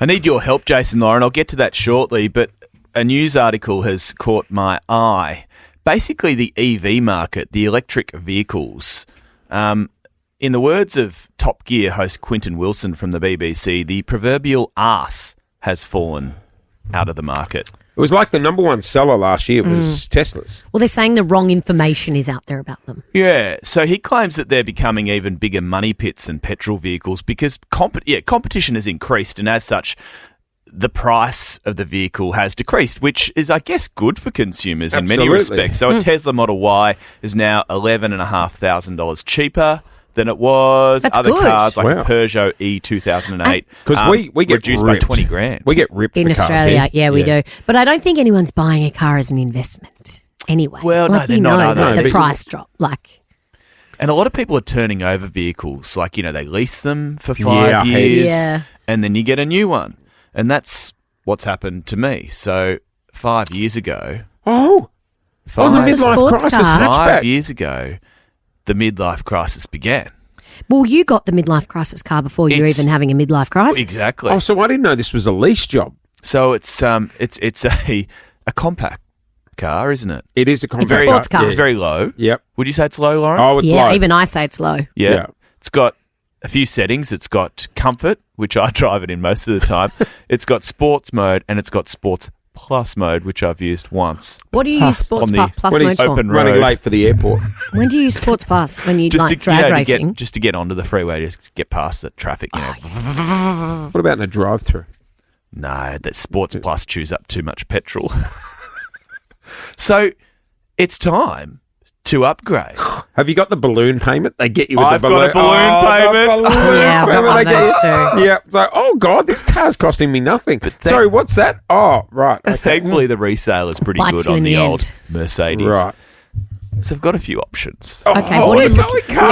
I need your help, Jason Lauren. I'll get to that shortly, but a news article has caught my eye. Basically, the EV market, the electric vehicles. In the words of Top Gear host Quinton Wilson from the BBC, the proverbial arse has fallen out of the market. It was like the number one seller last year was Teslas. Well, they're saying the wrong information is out there about them. Yeah, so he claims that they're becoming even bigger money pits than petrol vehicles because competition has increased, and as such, the price of the vehicle has decreased, which is, I guess, good for consumers in many respects. So a Tesla Model Y is now $11,500 cheaper than it was. That's other good. cars like a Peugeot E2008 because we get reduced ripped. by $20,000. We get ripped In for Australia, cars yeah, we do. But I don't think anyone's buying a car as an investment anyway. Well, no, they're not, are they? The price drop, And a lot of people are turning over vehicles. Like, they lease them for 5 years and then you get a new one. And that's what's happened to me. So 5 years ago... the midlife crisis hatchback. 5 years ago, the midlife crisis began. Well, you got the midlife crisis car before you were even having a midlife crisis. Exactly. Oh, so I didn't know this was a lease job. So it's a compact car, isn't it? It is a compact It's a sports car. It's very low. Yep. Would you say it's low, Lauren? Oh, it's low. Yeah, even I say it's low. Yeah. It's got a few settings. It's got comfort, which I drive it in most of the time. It's got sports mode, and it's got sports plus mode, which I've used once. What do you use sports plus when mode he's for? open running road. late for the airport. When do you use sports plus? When you drag racing? Just to get onto the freeway, just get past the traffic. What about in a drive-through? No, that sports plus chews up too much petrol. So it's time to upgrade. Have you got the balloon payment? They get you with I've the balloon. got a balloon payment. Yeah, I've got one of those too. Yeah. It's like, oh, God, this car's costing me nothing. Sorry, what's that? Oh, right. Okay. Thankfully, the resale is pretty Bites good you on in the the old end. Mercedes. Right. So I've got a few options. Okay, what are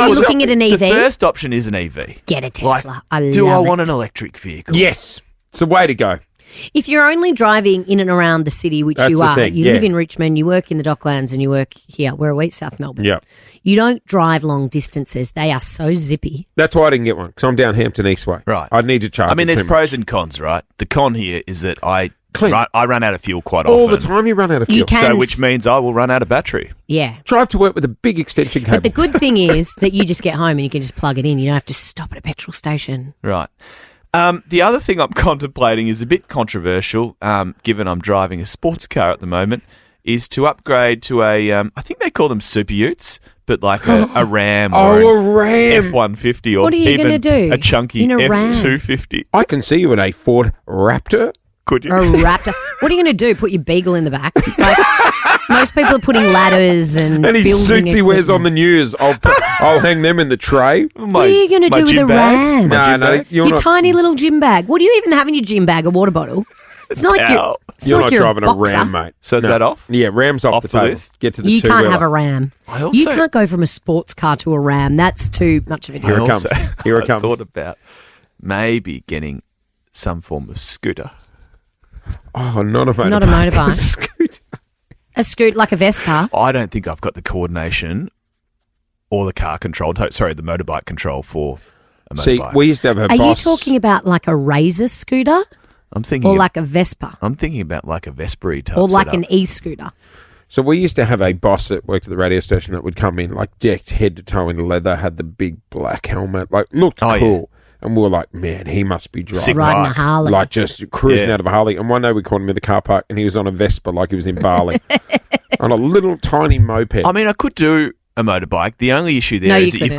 you looking at an EV? The first option is an EV. Get a Tesla. Do I love want it. an electric vehicle? Yes. It's the way to go. If you're only driving in and around the city, which That's you the are, thing, you yeah. live in Richmond, you work in the Docklands, and you work here. We're at South Melbourne. Yeah. You don't drive long distances. They are so zippy. That's why I didn't get one, because I'm down Hampton East Way. Right. I'd need to charge. I mean, it there's too pros much. and cons, right? The con here is that I Clint. run out of fuel quite All often. the time you run out of You fuel. can- So which means I will run out of battery. Yeah. Drive to work with a big extension cable. But the good thing is that you just get home and you can just plug it in. You don't have to stop at a petrol station. Right. The other thing I'm contemplating is a bit controversial, given I'm driving a sports car at the moment, is to upgrade to a, I think they call them Super Utes, but like a Ram or a Ram. F-150 or What are you even gonna do a chunky in a Ram? F-250. I can see you in a Ford Raptor. Could you? Or a Raptor. What are you going to do? Put your Beagle in the back? Like, most people are putting ladders and Any building suits he wears on the equipment. news, I'll hang them in the tray. What are you going to do with a Ram? No, Your tiny little gym bag. What do you even have in your gym bag? A water bottle? It's not like Ow. You're like not you're driving a boxer. Ram, mate. So is that off? Yeah, Ram's off the table. list? Get to the You two-wheeler. can't have a Ram. I also- You can't go from a sports car to a Ram. That's too much of a Here it difference. comes. Here it I comes. thought about maybe getting some form of scooter. Oh, not a motorbike. Not a motorbike. Scooter. A scoot like a Vespa. I don't think I've got the coordination or the car control. Sorry, the motorbike control for a motorbike. See, we used to have a Are boss. you talking about like a Razor scooter I'm thinking or like a Vespa I'm thinking about like a Vespa type or like setup. an e-scooter? So we used to have a boss that worked at the radio station that would come in like decked head to toe in leather, had the big black helmet, like looked Oh, cool. And we were like, man, he must be driving. Sick Riding a bike. Harley. Like just cruising Yeah. out of a Harley. And one day we caught him in the car park and he was on a Vespa like he was in Bali. On a little tiny moped. I mean, I could do a motorbike. The only issue there No, is you that you've couldn't.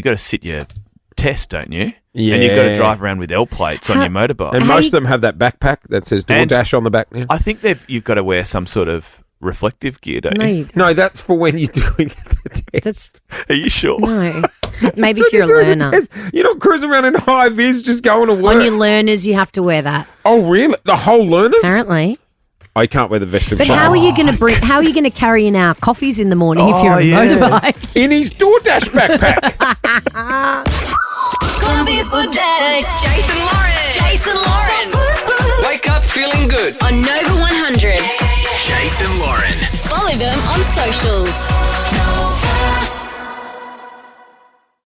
got to sit your test, don't you? Yeah. And you've got to drive around with L plates on How- your motorbike. and How most you- of them have that backpack that says And- DoorDash on the back now. I think you've got to wear some sort of reflective gear, don't No, you? you don't. No, that's for when you're doing the test. That's Are you sure? no. Maybe That's if you're a when doing the learner. test. You're not cruising around in high vis just going to work. On your learners, you have to wear that. Oh, really? The whole learners? Apparently. I can't wear the vest of But how are you going to bring? How are you going to carry in our coffees in the morning if you're Oh, a yeah. motorbike? In his DoorDash backpack. Gonna be a good day. Jason Lauren. Jason Lauren. Wake up feeling good. On Nova 100. Jason Lauren. Follow them on socials. Nova.